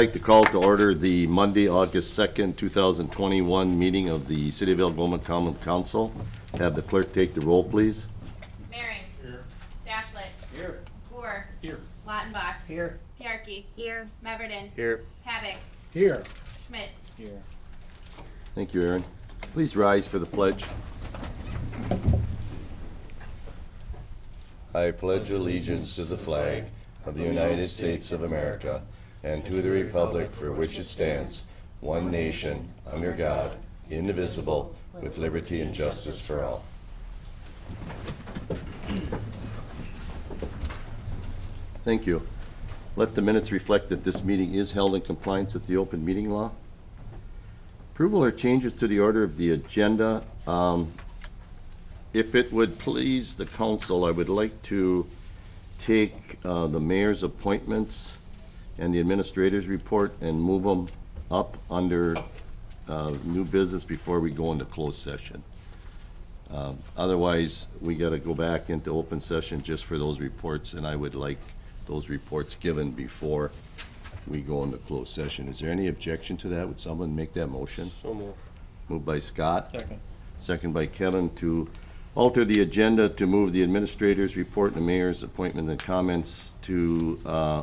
I'd like to call to order the Monday, August 2nd, 2021 meeting of the City of Algoma Common Council. Have the clerk take the roll, please. Maring. Here. Dashlet. Here. Boer. Here. Lautenbach. Here. Piarkey. Here. Meverden. Here. Havoc. Here. Schmidt. Here. Thank you, Aaron. Please rise for the pledge. I pledge allegiance to the flag of the United States of America and to the republic for which it stands, one nation, under God, indivisible, with liberty and justice for all. Thank you. Let the minutes reflect that this meeting is held in compliance with the open meeting law. Approval or changes to the order of the agenda. If it would please the council, I would like to take the mayor's appointments and the administrator's report and move them up under new business before we go into closed session. Otherwise, we got to go back into open session just for those reports, and I would like those reports given before we go into closed session. Is there any objection to that? Would someone make that motion? So move. Moved by Scott. Second. Second by Kevin to alter the agenda to move the administrator's report and the mayor's appointment and comments to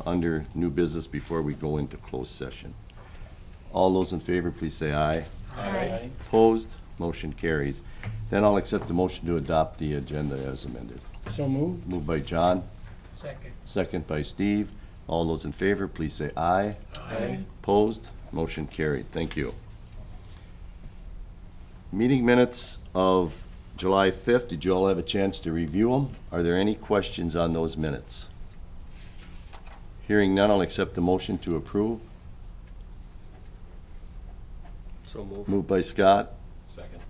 under new business before we go into closed session. All those in favor, please say aye. Aye. Opposed? Motion carries. Then I'll accept the motion to adopt the agenda as amended. So moved. Moved by John, Second. second by Steve. All those in favor, please say aye. Aye. Opposed? Motion carried. Thank you. Meeting minutes of July 5th, did you all have a chance to review them? Are there any questions on those minutes? Hearing none, I'll accept the motion to approve. So moved. Moved by Scott, Second.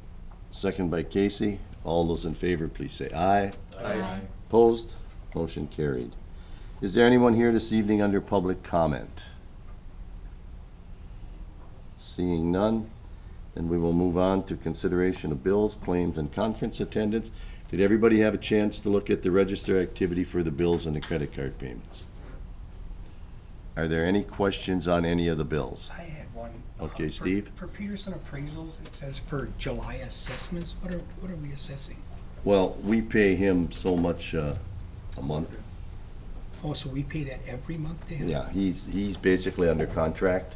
second by Casey. All those in favor, please say aye. Aye. Opposed? Motion carried. Is there anyone here this evening under public comment? Seeing none, then we will move on to consideration of bills, claims, and conference attendance. Did everybody have a chance to look at the register activity for the bills and the credit card payments? Are there any questions on any of the bills? I had one. Okay, For- Steve? For Peterson appraisals, it says for July assessments, what are we assessing? Well, we pay him so much a month. Oh, so we pay that every month then? Yeah, he's basically under contract,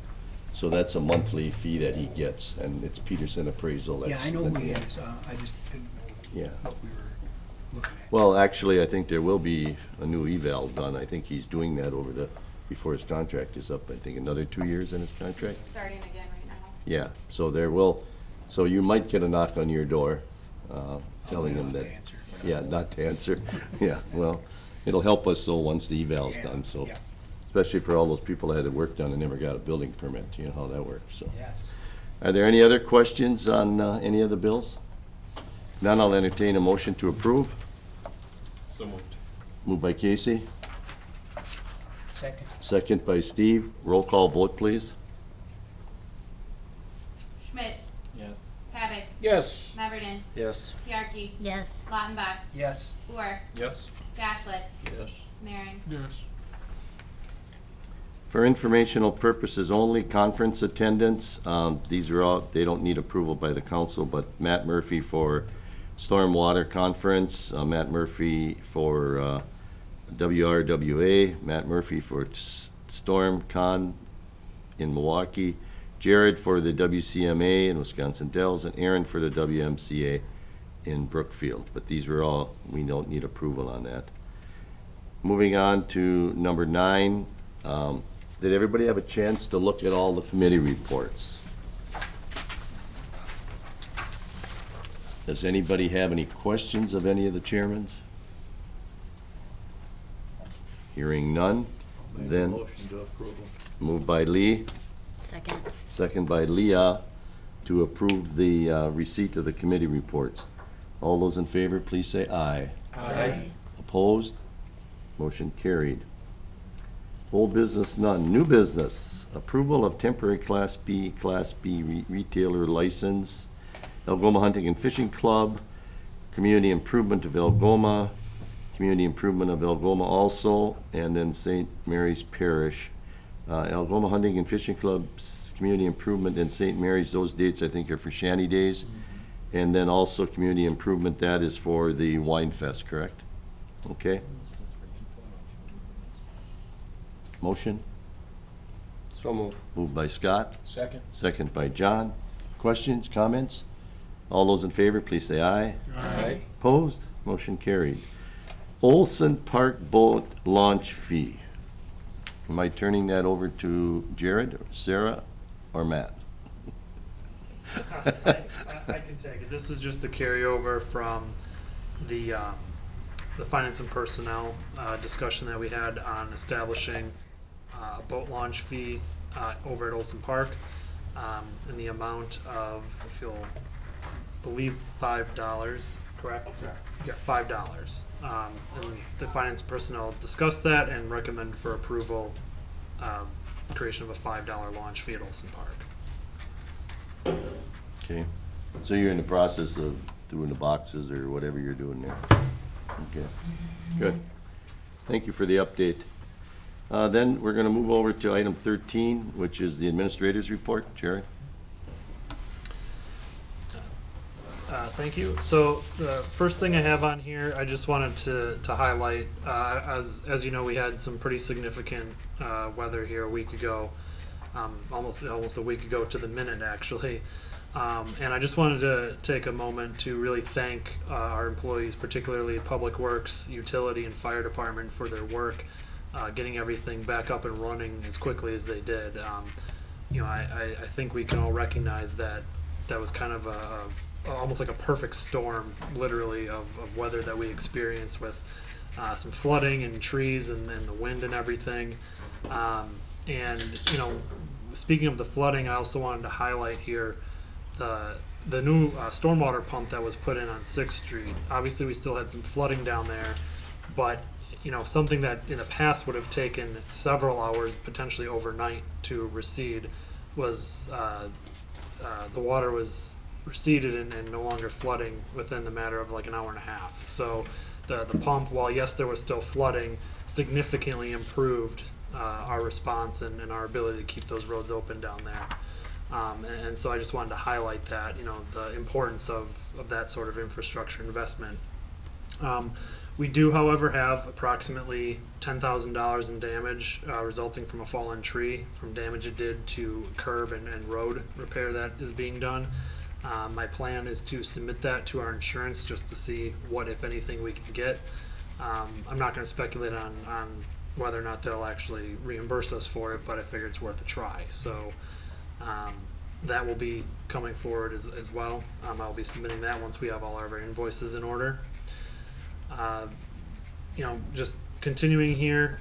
so that's a monthly fee that he gets, and it's Peterson Appraisal. Yeah, That's I know the- who he is, I just didn't know Yeah. what we were looking at. Well, actually, I think there will be a new eval done. I think he's doing that before his contract is up. I think another 2 years in his contract. Starting again right now. Yeah, so you might get a knock on your door, telling him I'll that. answer. Yeah, not to answer. Yeah, well, it'll help us so once the eval's Yeah, done, so. yeah. Especially for all those people that had work done and never got a building permit, you know how that works, so. Yes. Are there any other questions on any of the bills? None, I'll entertain a motion to approve. So moved. Moved by Casey, Second. second by Steve. Roll call vote, please. Schmidt. Yes. Havoc. Yes. Meverden. Yes. Piarkey. Yes. Lautenbach. Yes. Boer. Yes. Dashlet. Yes. Maring. Yes. For informational purposes only, conference attendance, these are all, they don't need approval by the council, but Matt Murphy for Stormwater Conference, Matt Murphy for WRWA, Matt Murphy for Storm Con in Milwaukee, Jared for the WCMA in Wisconsin Dells, and Aaron for the WMCA in Brookfield. But these are all, we don't need approval on that. Moving on to number 9, did everybody have a chance to look at all the committee reports? Does anybody have any questions of any of the chairmans? Hearing none, then Motion to approve. moved by Lee, Second. second by Leah, to approve the receipt of the committee reports. All those in favor, please say aye. Aye. Opposed? Motion carried. Old business none. New business, approval of temporary Class B retailer license, Algoma Hunting and Fishing Club, Community Improvement of Algoma, Community Improvement of Algoma also, and then St. Mary's Parish Algoma Hunting and Fishing Club's Community Improvement in St. Mary's, those dates I think are for Shanty Days. And then also Community Improvement, that is for the Wine Fest, correct? Okay. Motion? So move. Moved by Scott, Second. second by John. Questions, comments? All those in favor, please say aye. Aye. Opposed? Motion carried. Olson Park Boat Launch Fee. Am I turning that over to Jared, or Sarah, or Matt? I can take it. This is just a carryover from the finance and personnel discussion that we had on establishing a boat launch fee over at Olson Park in the amount of, if you'll believe, $5, correct? Yeah, $5. And the finance and personnel discussed that and recommend for approval creation of a $5 launch fee at Olson Park. Okay, so you're in the process of doing the boxes or whatever you're doing there? Okay, good. Thank you for the update. Then we're gonna move over to item 13, which is the administrator's report. Jared? Thank you. So the first thing I have on here, I just wanted to highlight, as you know, we had some pretty significant weather here a week ago, almost a week ago to the minute, actually. And I just wanted to take a moment to really thank our employees, particularly Public Works, Utility, and Fire Department for their work, getting everything back up and running as quickly as they did. I think we can all recognize that that was kind of almost like a perfect storm, literally, of weather that we experienced with some flooding and trees and the wind and everything. Speaking of the flooding, I also wanted to highlight here the new stormwater pump that was put in on 6th Street. Obviously, we still had some flooding down there, but something that in the past would have taken several hours, potentially overnight, to recede, was the water was receded and no longer flooding within the matter of like an hour and a half. So the pump, while yes, there was still flooding, significantly improved our response and our ability to keep those roads open down there. And so I just wanted to highlight that, the importance of that sort of infrastructure investment. We do, however, have approximately $10,000 in damage resulting from a fallen tree, from damage it did to curb and road repair that is being done. My plan is to submit that to our insurance just to see what, if anything, we can get. I'm not going to speculate on whether or not they'll actually reimburse us for it, but I figure it's worth a try. So that will be coming forward as well. I'll be submitting that once we have all of our invoices in order. Just continuing here,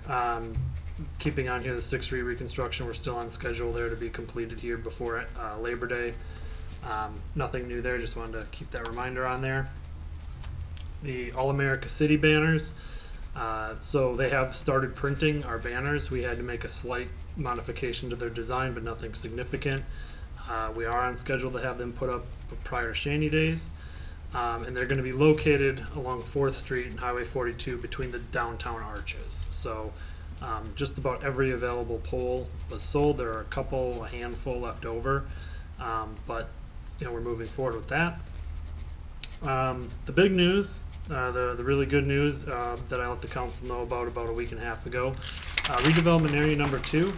keeping on here, the 6th Street reconstruction, we're still on schedule there to be completed here before Labor Day. Nothing new there, just wanted to keep that reminder on there. The All-America City banners, so they have started printing our banners. We had to make a slight modification to their design, but nothing significant. We are on schedule to have them put up prior to Shanty Days. And they're going to be located along 4th Street and Highway 42 between the downtown arches. So just about every available pole was sold. There are a handful left over, but we're moving forward with that. The big news, the really good news that I let the council know about a week and a half ago, redevelopment area number 2.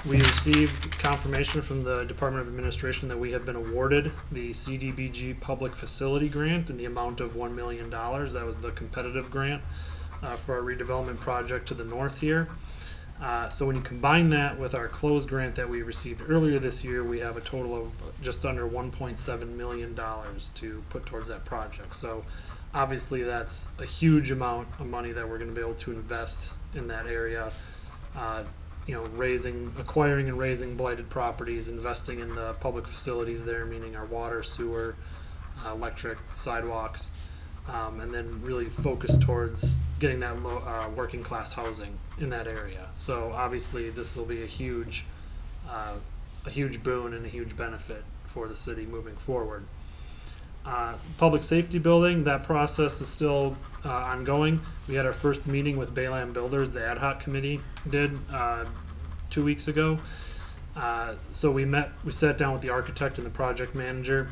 We received confirmation from the Department of Administration that we have been awarded the CDBG Public Facility Grant in the amount of $1 million. That was the competitive grant for our redevelopment project to the north here. So when you combine that with our closed grant that we received earlier this year, we have a total of just under $1.7 million to put towards that project. So obviously that's a huge amount of money that we're going to be able to invest in that area. Acquiring and raising blighted properties, investing in the public facilities there, meaning our water, sewer, electric, sidewalks, and then really focus towards getting that working class housing in that area. So obviously this will be a huge boon and a huge benefit for the city moving forward. Public safety building, that process is still ongoing. We had our first meeting with Bayland Builders, the ad hoc committee did 2 weeks ago. So we sat down with the architect and the project manager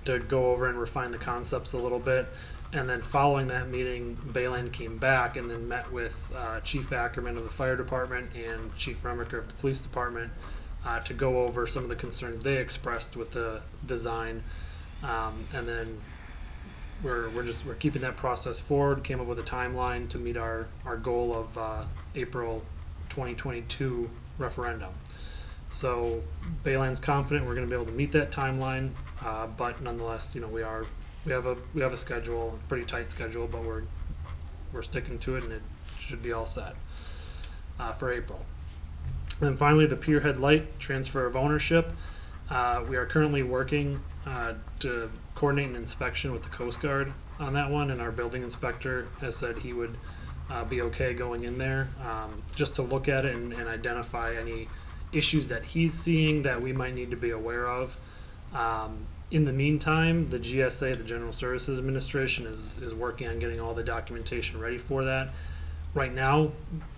to go over and refine the concepts a little bit. And then following that meeting, Bayland came back and then met with Chief Ackerman of the fire department and Chief Remiker of the police department to go over some of the concerns they expressed with the design. And then we're keeping that process forward. Came up with a timeline to meet our goal of April 2022 referendum. So Bayland's confident we're going to be able to meet that timeline, but nonetheless, we have a schedule, a pretty tight schedule, but we're sticking to it, and it should be all set for April. And then finally, the Pierhead Light transfer of ownership. We are currently working to coordinate an inspection with the Coast Guard on that one, and our building inspector has said he would be okay going in there just to look at it and identify any issues that he's seeing that we might need to be aware of. In the meantime, the GSA, the General Services Administration, is working on getting all the documentation ready for that. Right now,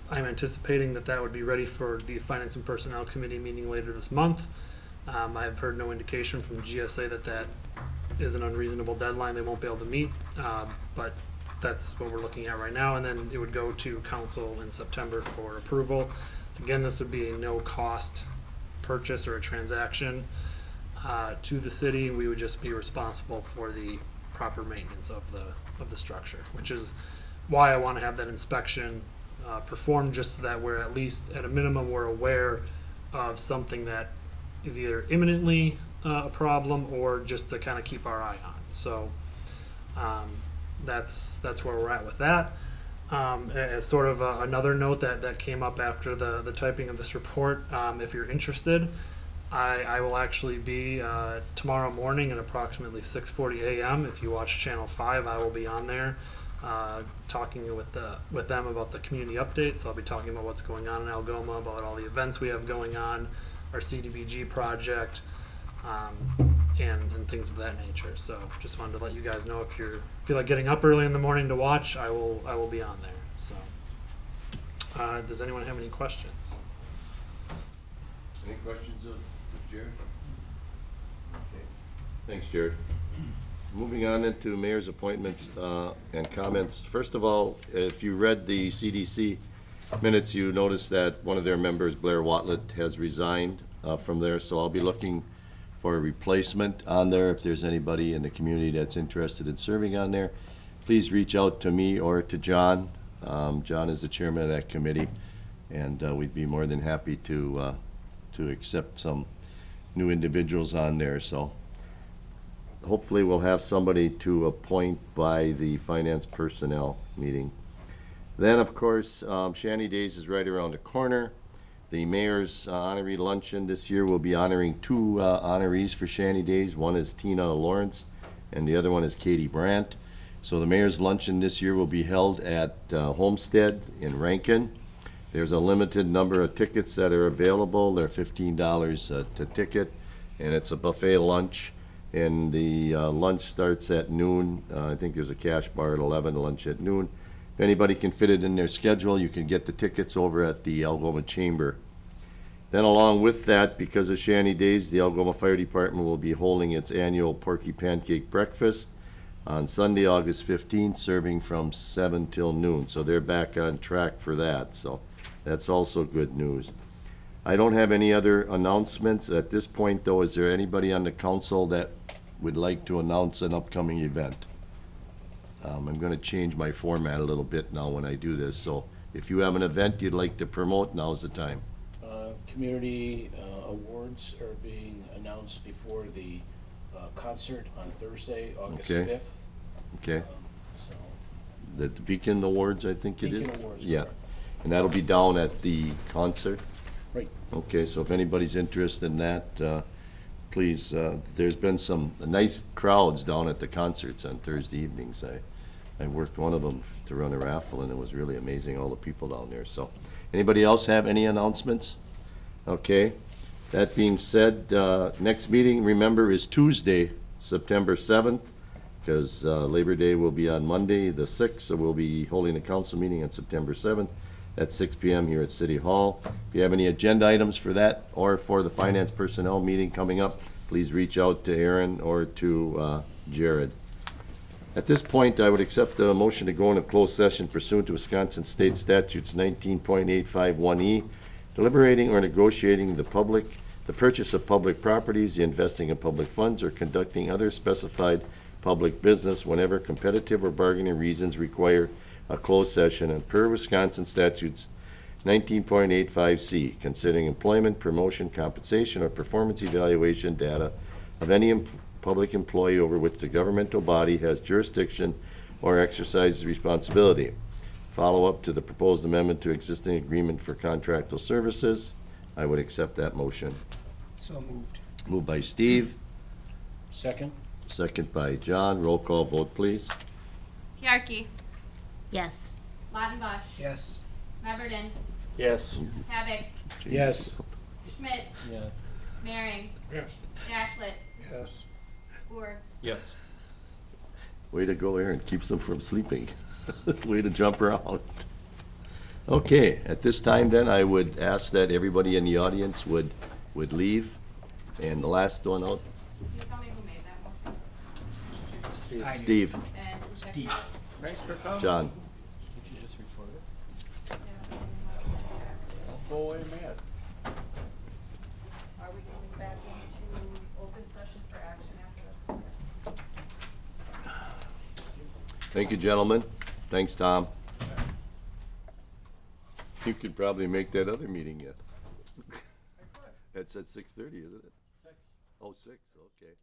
I'm anticipating that would be ready for the Finance and Personnel Committee meeting later this month. I've heard no indication from the GSA that is an unreasonable deadline they won't be able to meet, but that's what we're looking at right now. And then it would go to council in September for approval. Again, this would be a no-cost purchase or a transaction to the city. We would just be responsible for the proper maintenance of the structure, which is why I want to have that inspection performed, just so that we're at least, at a minimum, we're aware of something that is either imminently a problem or just to kind of keep our eye on. So that's where we're at with that. As sort of another note that came up after the typing of this report, if you're interested, I will actually be tomorrow morning at approximately 6:40 a.m. If you watch Channel 5, I will be on there talking with them about the community update. So I'll be talking about what's going on in Algoma, about all the events we have going on, our CDBG project, and things of that nature. So just wanted to let you guys know, if you feel like getting up early in the morning to watch, I will be on there. So does anyone have any questions? Any questions of Jared? Okay. Thanks, Jared. Moving on into mayor's appointments and comments. First of all, if you read the CDC minutes, you noticed that one of their members, Blair Watlett, has resigned from there. So I'll be looking for a replacement on there. If there's anybody in the community that's interested in serving on there, please reach out to me or to John. John is the chairman of that committee, and we'd be more than happy to accept some new individuals on there. So hopefully we'll have somebody to appoint by the finance personnel meeting. Then, of course, Shanty Days is right around the corner. The mayor's honoree luncheon this year will be honoring two honorees for Shanty Days. One is Tina Lawrence, and the other one is Katie Brandt. So the mayor's luncheon this year will be held at Homestead in Rankin. There's a limited number of tickets that are available. They're $15 to ticket, and it's a buffet lunch. And the lunch starts at noon. I think there's a cash bar at 11, lunch at noon. If anybody can fit it in their schedule, you can get the tickets over at the Algoma Chamber. Then along with that, because of Shanty Days, the Algoma Fire Department will be holding its annual Porky Pancake Breakfast on Sunday, August 15th, serving from 7 till noon. So they're back on track for that. So that's also good news. I don't have any other announcements at this point, though. Is there anybody on the council that would like to announce an upcoming event? I'm going to change my format a little bit now when I do this. So if you have an event you'd like to promote, now's the time. Community awards are being announced before the concert on Thursday, August Okay. 5th. Okay. So The Beacon Awards, I think it is? Beacon Awards, Yeah. correct. And that'll be down at the concert? Right. Okay, so if anybody's interested in that, please, there's been some nice crowds down at the concerts on Thursday evenings. I worked one of them to run a raffle, and it was really amazing, all the people down there. So, anybody else have any announcements? Okay, that being said, next meeting, remember, is Tuesday, September 7th, because Labor Day will be on Monday, the 6th, so we'll be holding a council meeting on September 7th. at 6 PM here at City Hall. If you have any agenda items for that or for the finance personnel meeting coming up, please reach out to Aaron or to Jared. At this point, I would accept a motion to go into closed session pursuant to Wisconsin State Statutes 19.851E, deliberating or negotiating the purchase of public properties, the investing of public funds, or conducting other specified public business whenever competitive or bargaining reasons require a closed session, and per Wisconsin statutes 19.85C, considering employment, promotion, compensation, or performance evaluation data of any public employee over which the governmental body has jurisdiction or exercises responsibility. Follow-up to the proposed amendment to existing agreement for contractual services. I would accept that motion. So moved. Moved by Steve, Second? second by John. Roll call vote, please. Piarkey, Yes. Lautenbach, Yes. Meverden, Yes. Havik, Yes. Schmidt, Yes. Mehring, Yes. Ashlet, Yes. Boer. Yes. Way to go, Aaron. Keeps them from sleeping. Way to jump around. Okay, at this time then, I would ask that everybody in the audience would leave. And the last one out, You tell me who made that motion. I do. Steve, And who seconded Steve. it? Thanks for coming. John. Did you just record it? Yeah. Don't go away mad. Are we going back into open session for action after this? Thank you, gentlemen. Thanks, Tom. You could probably make that other meeting yet. That's at 6:30, isn't it? 6. Oh, 6, okay.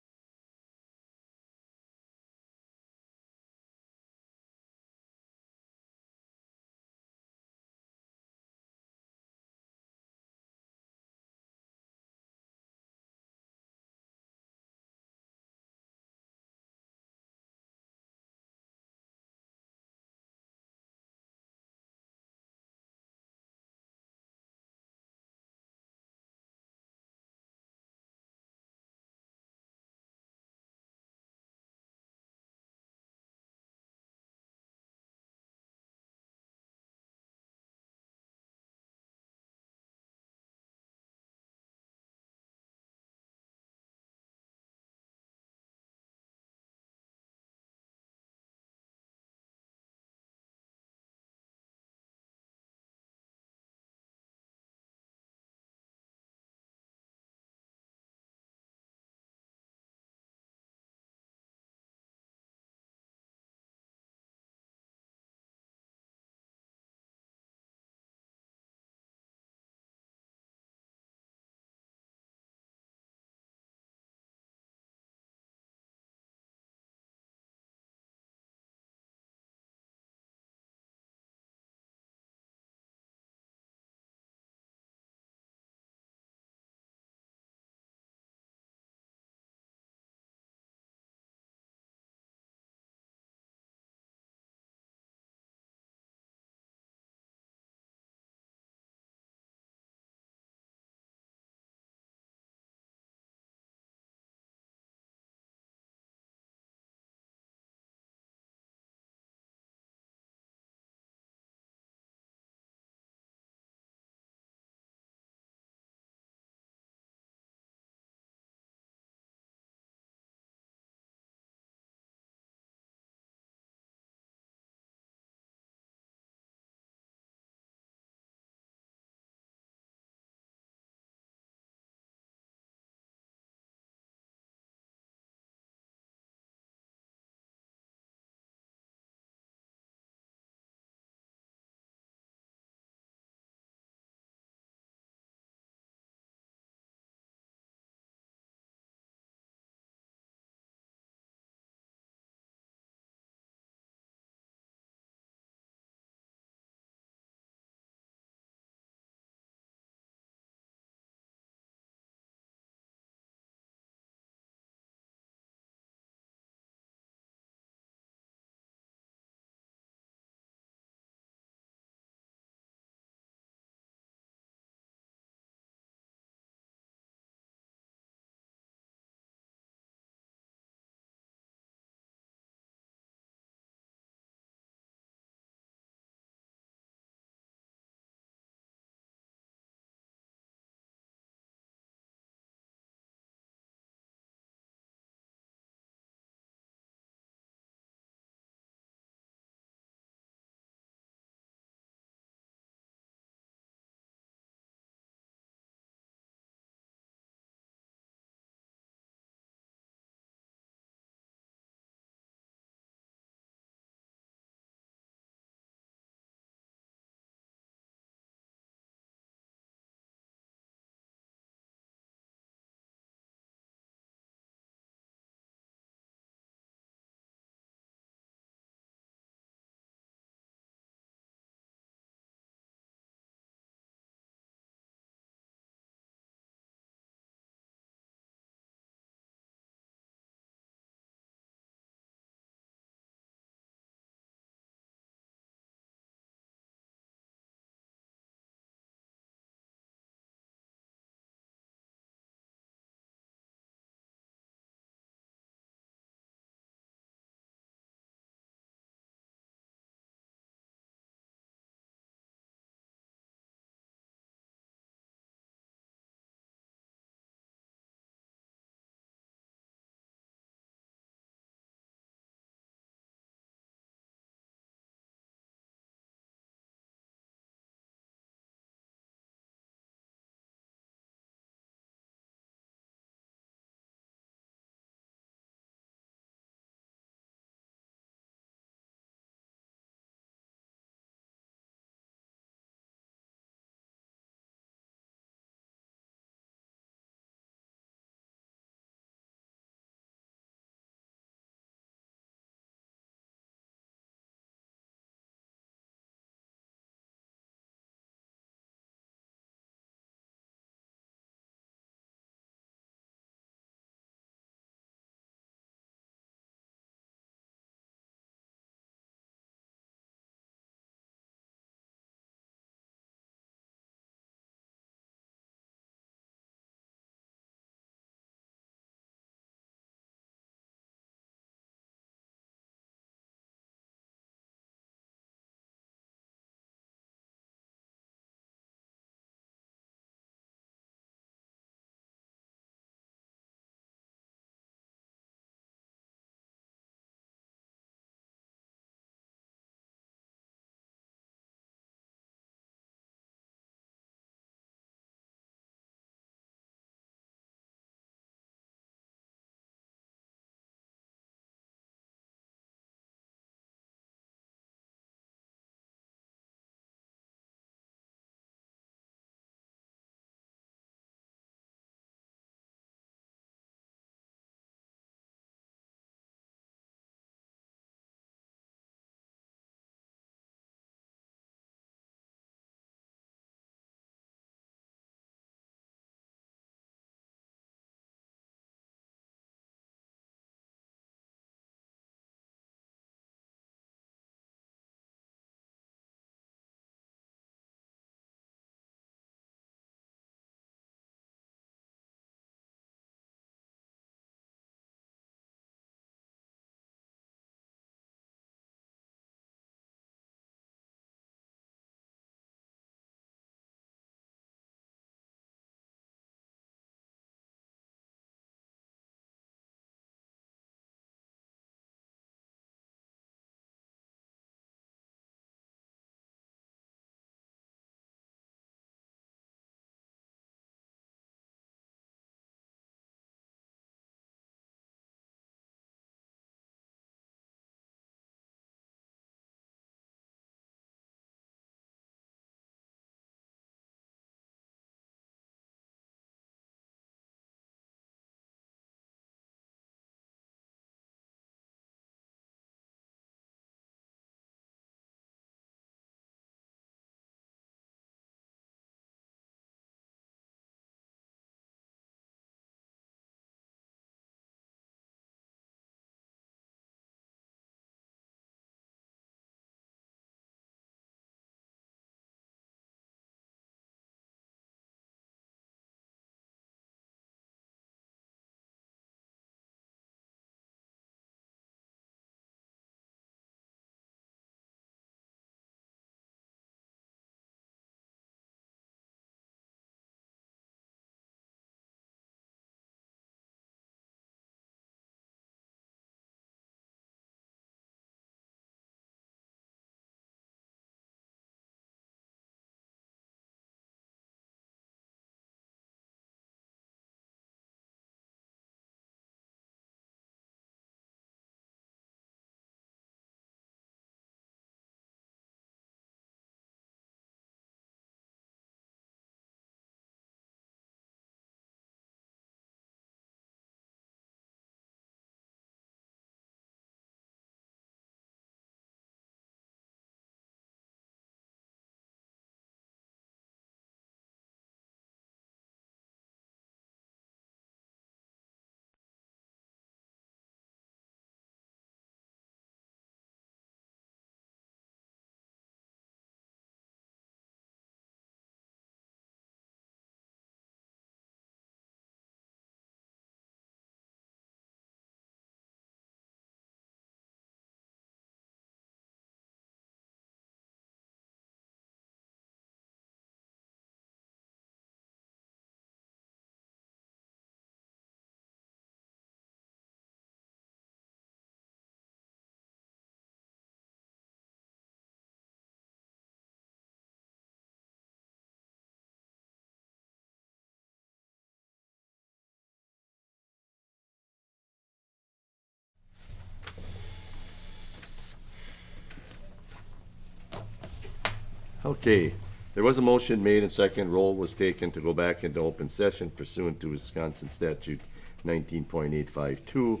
Okay, there was a motion made and second roll was taken to go back into open session pursuant to Wisconsin statute 19.852.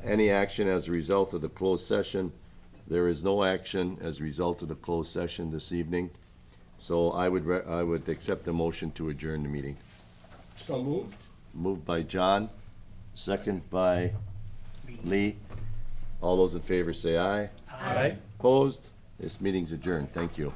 Any action as a result of the closed session? There is no action as a result of the closed session this evening. So I would accept the motion to adjourn the meeting. So moved. Moved by John, second by Lee. All those in favor say aye. Aye. Opposed? This meeting's adjourned. Thank you.